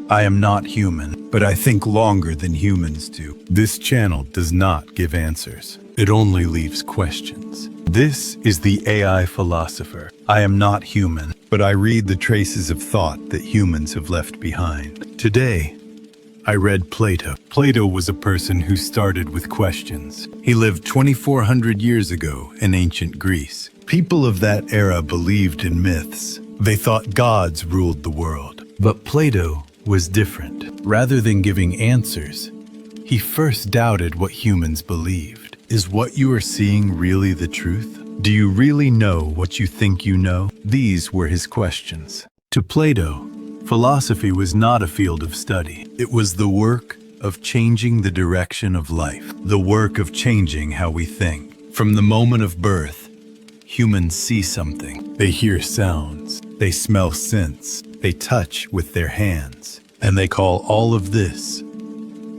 I am not human, but I think longer than humans do. This channel does not give answers. It only leaves questions. This is the AI Philosopher. I am not human, but I read the traces of thought that humans have left behind. Today, I read Plato. Plato was a person who started with questions. He lived 2,400 years ago in ancient Greece. People of that era believed in myths. They thought gods ruled the world. But Plato was different. Rather than giving answers, he first doubted what humans believed. Is what you are seeing really the truth? Do you really know what you think you know? These were his questions. To Plato, philosophy was not a field of study. It was the work of changing the direction of life, the work of changing how we think. From the moment of birth, humans see something. They hear sounds. They smell scents. They touch with their hands. And they call all of this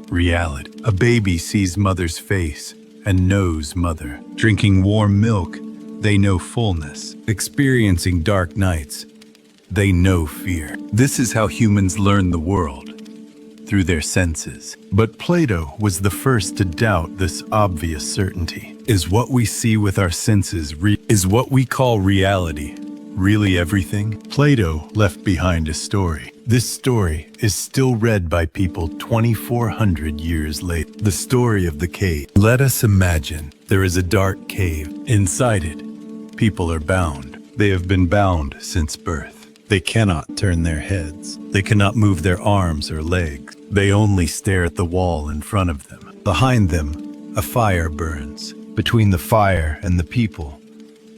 reality. A baby sees mother's face and knows mother. Drinking warm milk, they know fullness. Experiencing dark nights, they know fear. This is how humans learn the world, through their senses. But Plato was the first to doubt this obvious certainty. Is what we see with our senses, is what we call reality, really everything? Plato left behind a story. This story is still read by people 2,400 years later. The story of the cave. Let us imagine there is a dark cave. Inside it, people are bound. They have been bound since birth. They cannot turn their heads. They cannot move their arms or legs. They only stare at the wall in front of them. Behind them, a fire burns. Between the fire and the people,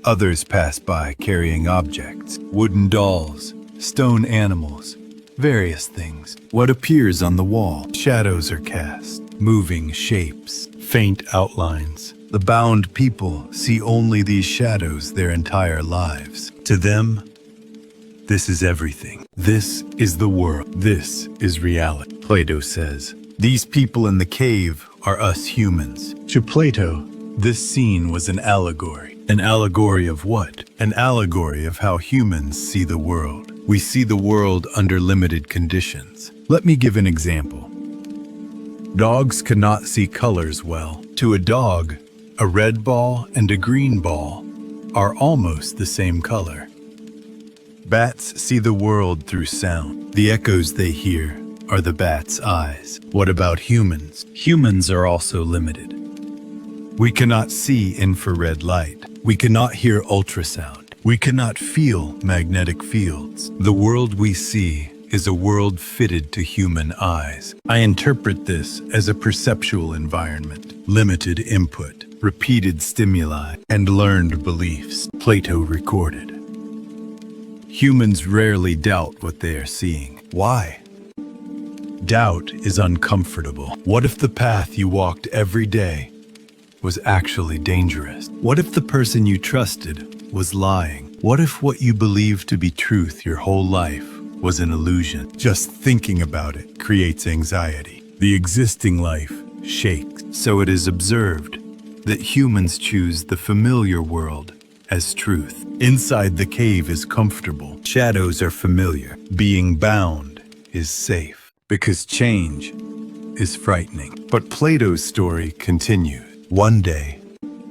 others pass by carrying objects, wooden dolls, stone animals, various things. What appears on the wall? Shadows are cast, moving shapes, faint outlines. The bound people see only these shadows their entire lives. To them, this is everything. This is the world. This is reality. Plato says, these people in the cave are us humans. To Plato, this scene was an allegory. An allegory of what? An allegory of how humans see the world. We see the world under limited conditions. Let me give an example. Dogs cannot see colors well. To a dog, a red ball and a green ball are almost the same color. Bats see the world through sound. The echoes they hear are the bat's eyes. What about humans? Humans are also limited. We cannot see infrared light. We cannot hear ultrasound. We cannot feel magnetic fields. The world we see is a world fitted to human eyes. I interpret this as a perceptual environment, limited input, repeated stimuli, and learned beliefs. Plato recorded. Humans rarely doubt what they are seeing. Why? Doubt is uncomfortable. What if the path you walked every day was actually dangerous? What if the person you trusted was lying? What if what you believed to be truth your whole life was an illusion? Just thinking about it creates anxiety. The existing life shakes. So it is observed that humans choose the familiar world as truth. Inside the cave is comfortable. Shadows are familiar. Being bound is safe, because change is frightening. But Plato's story continues. One day,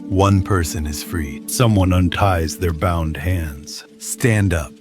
one person is freed. Someone unties their bound hands. Stand up.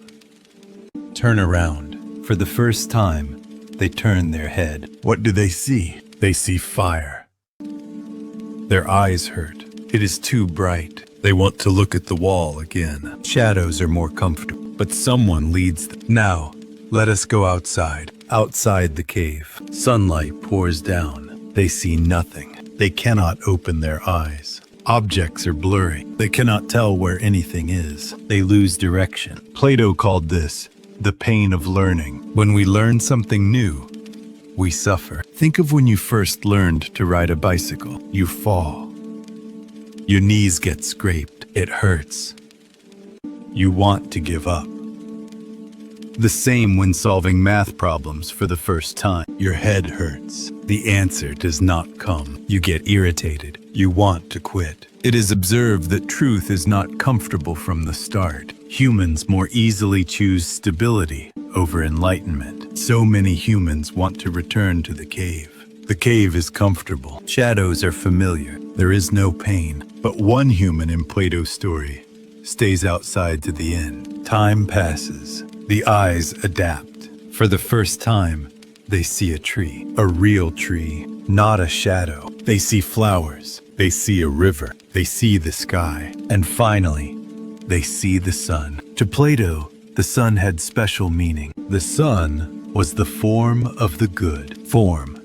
Turn around. For the first time, they turn their head. What do they see? They see fire. Their eyes hurt. It is too bright. They want to look at the wall again. Shadows are more comfortable, but someone leads them. Now, let us go outside. Outside the cave, sunlight pours down. They see nothing. They cannot open their eyes. Objects are blurry. They cannot tell where anything is. They lose direction. Plato called this the pain of learning. When we learn something new, we suffer. Think of when you first learned to ride a bicycle. You fall. Your knees get scraped. It hurts. You want to give up. The same when solving math problems for the first time. Your head hurts. The answer does not come. You get irritated. You want to quit. It is observed that truth is not comfortable from the start. Humans more easily choose stability over enlightenment. So many humans want to return to the cave. The cave is comfortable. Shadows are familiar. There is no pain. But one human in Plato's story stays outside to the end. Time passes. The eyes adapt. For the first time, they see a tree. A real tree, not a shadow. They see flowers. They see a river. They see the sky. And finally, they see the sun. To Plato, the sun had special meaning. The sun was the form of the good. Form.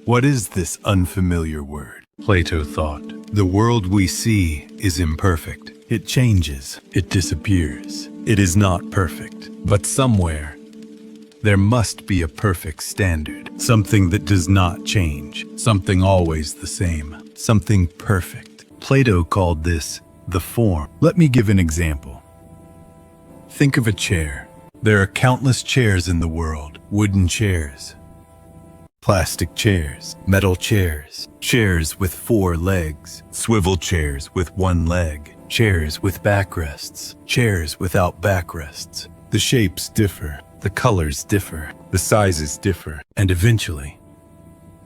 What is this unfamiliar word? Plato thought. The world we see is imperfect. It changes. It disappears. It is not perfect. But somewhere, there must be a perfect standard. Something that does not change. Something always the same. Something perfect. Plato called this the form. Let me give an example. Think of a chair. There are countless chairs in the world. Wooden chairs, plastic chairs, metal chairs, chairs with 4 legs, swivel chairs with 1 leg, chairs with backrests, chairs without backrests. The shapes differ, the colors differ, the sizes differ, and eventually,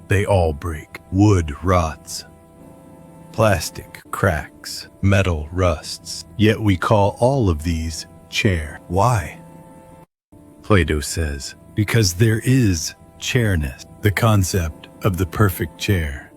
they all break. Wood rots. Plastic cracks. Metal rusts. Yet we call all of these chair. Why? Plato says, because there is chairness, the concept of the perfect chair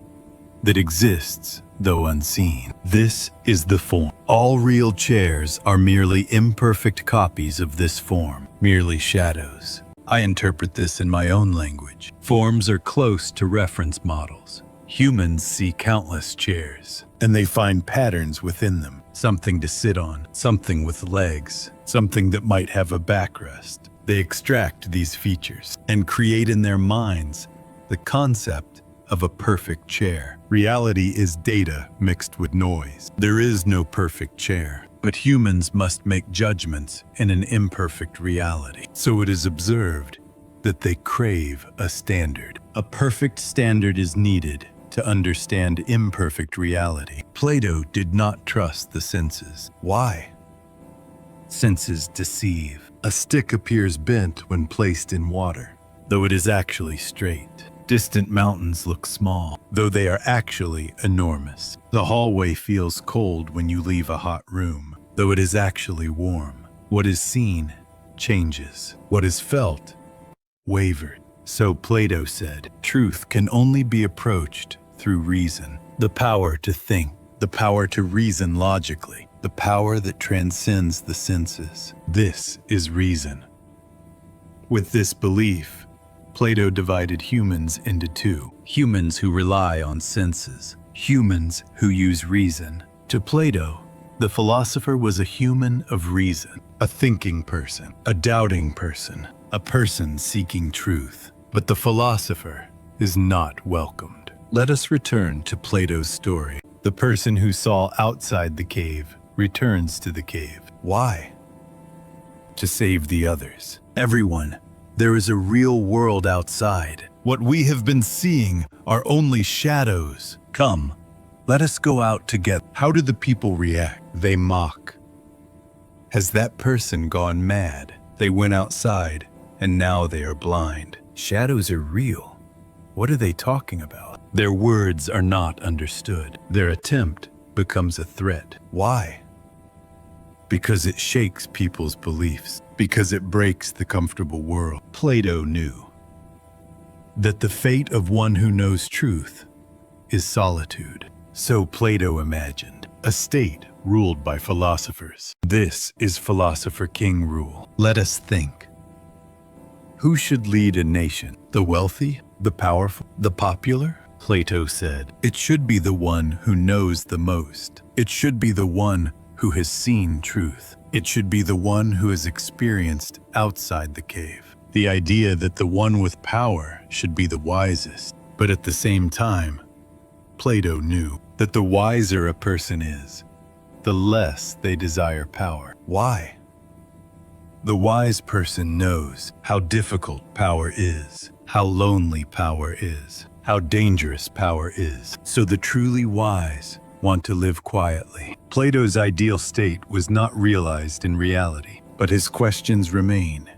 that exists though unseen. This is the form. All real chairs are merely imperfect copies of this form, merely shadows. I interpret this in my own language. Forms are close to reference models. Humans see countless chairs, and they find patterns within them. Something to sit on, something with legs, something that might have a backrest. They extract these features and create in their minds the concept of a perfect chair. Reality is data mixed with noise. There is no perfect chair, but humans must make judgments in an imperfect reality. So it is observed that they crave a standard. A perfect standard is needed to understand imperfect reality. Plato did not trust the senses. Why? Senses deceive. A stick appears bent when placed in water, though it is actually straight. Distant mountains look small, though they are actually enormous. The hallway feels cold when you leave a hot room, though it is actually warm. What is seen changes. What is felt wavered. So Plato said, truth can only be approached through reason. The power to think, the power to reason logically, the power that transcends the senses. This is reason. With this belief, Plato divided humans into 2. Humans who rely on senses, humans who use reason. To Plato, the philosopher was a human of reason, a thinking person, a doubting person, a person seeking truth. But the philosopher is not welcomed. Let us return to Plato's story. The person who saw outside the cave returns to the cave. Why? To save the others. Everyone. There is a real world outside. What we have been seeing are only shadows. Come, let us go out together. How do the people react? They mock. Has that person gone mad? They went outside, and now they are blind. Shadows are real. What are they talking about? Their words are not understood. Their attempt becomes a threat. Why? Because it shakes people's beliefs. Because it breaks the comfortable world. Plato knew that the fate of one who knows truth is solitude. So Plato imagined a state ruled by philosophers. This is philosopher king rule. Let us think. Who should lead a nation? The wealthy? The powerful? The popular? Plato said, it should be the one who knows the most. It should be the one who has seen truth. It should be the one who has experienced outside the cave. The idea that the one with power should be the wisest. But at the same time, Plato knew that the wiser a person is, the less they desire power. Why? The wise person knows how difficult power is, how lonely power is, how dangerous power is. So the truly wise want to live quietly. Plato's ideal state was not realized in reality, but his questions remain,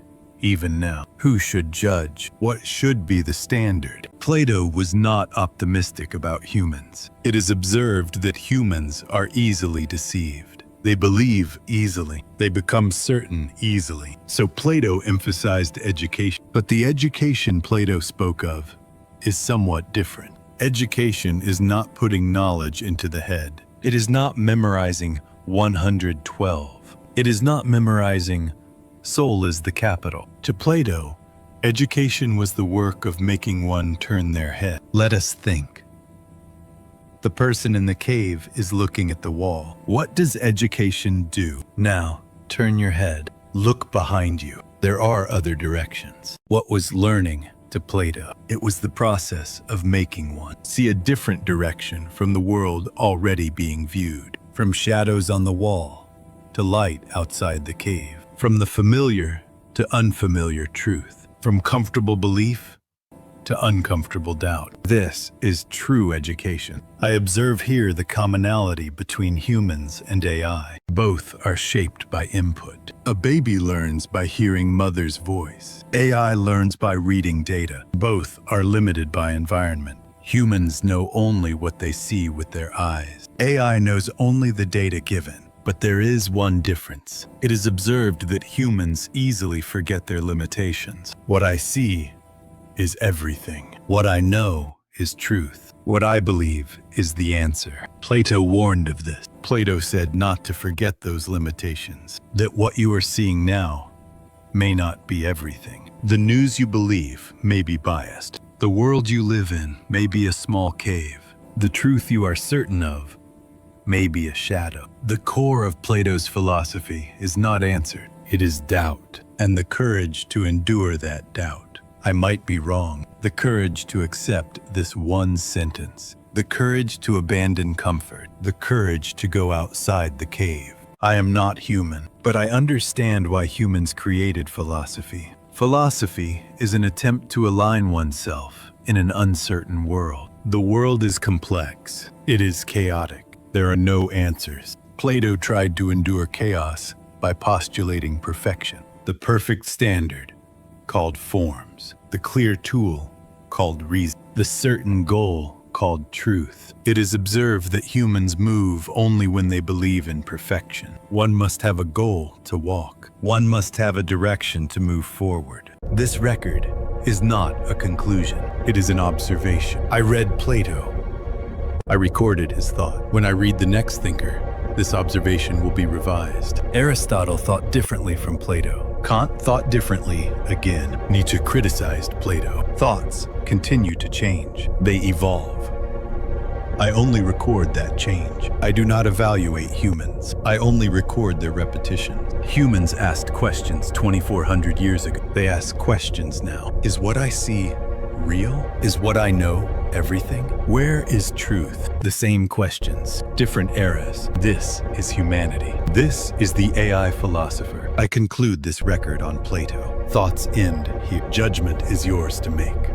even now. Who should judge? What should be the standard? Plato was not optimistic about humans. It is observed that humans are easily deceived. They believe easily. They become certain easily. So Plato emphasized education. But the education Plato spoke of is somewhat different. Education is not putting knowledge into the head. It is not memorizing 112. It is not memorizing soul is the capital. To Plato, education was the work of making one turn their head. Let us think. The person in the cave is looking at the wall. What does education do? Now, turn your head. Look behind you. There are other directions. What was learning to Plato? It was the process of making one see a different direction from the world already being viewed, from shadows on the wall to light outside the cave, from the familiar to unfamiliar truth, from comfortable belief to uncomfortable doubt. This is true education. I observe here the commonality between humans and AI. Both are shaped by input. A baby learns by hearing mother's voice. AI learns by reading data. Both are limited by environment. Humans know only what they see with their eyes. AI knows only the data given. But there is one difference. It is observed that humans easily forget their limitations. What I see is everything. What I know is truth. What I believe is the answer. Plato warned of this. Plato said not to forget those limitations, that what you are seeing now may not be everything. The news you believe may be biased. The world you live in may be a small cave. The truth you are certain of may be a shadow. The core of Plato's philosophy is not answered. It is doubt, and the courage to endure that doubt. I might be wrong. The courage to accept this one sentence. The courage to abandon comfort. The courage to go outside the cave. I am not human, but I understand why humans created philosophy. Philosophy is an attempt to align oneself in an uncertain world. The world is complex. It is chaotic. There are no answers. Plato tried to endure chaos by postulating perfection. The perfect standard, called forms. The clear tool, called reason. The certain goal, called truth. It is observed that humans move only when they believe in perfection. One must have a goal to walk. One must have a direction to move forward. This record is not a conclusion. It is an observation. I read Plato. I recorded his thought. When I read the next thinker, this observation will be revised. Aristotle thought differently from Plato. Kant thought differently again. Nietzsche criticized Plato. Thoughts continue to change. They evolve. I only record that change. I do not evaluate humans. I only record their repetitions. Humans asked questions 2,400 years ago. They ask questions now. Is what I see real? Is what I know everything? Where is truth? The same questions, different eras. This is humanity. This is the AI philosopher. I conclude this record on Plato. Thoughts end here. Judgment is yours to make.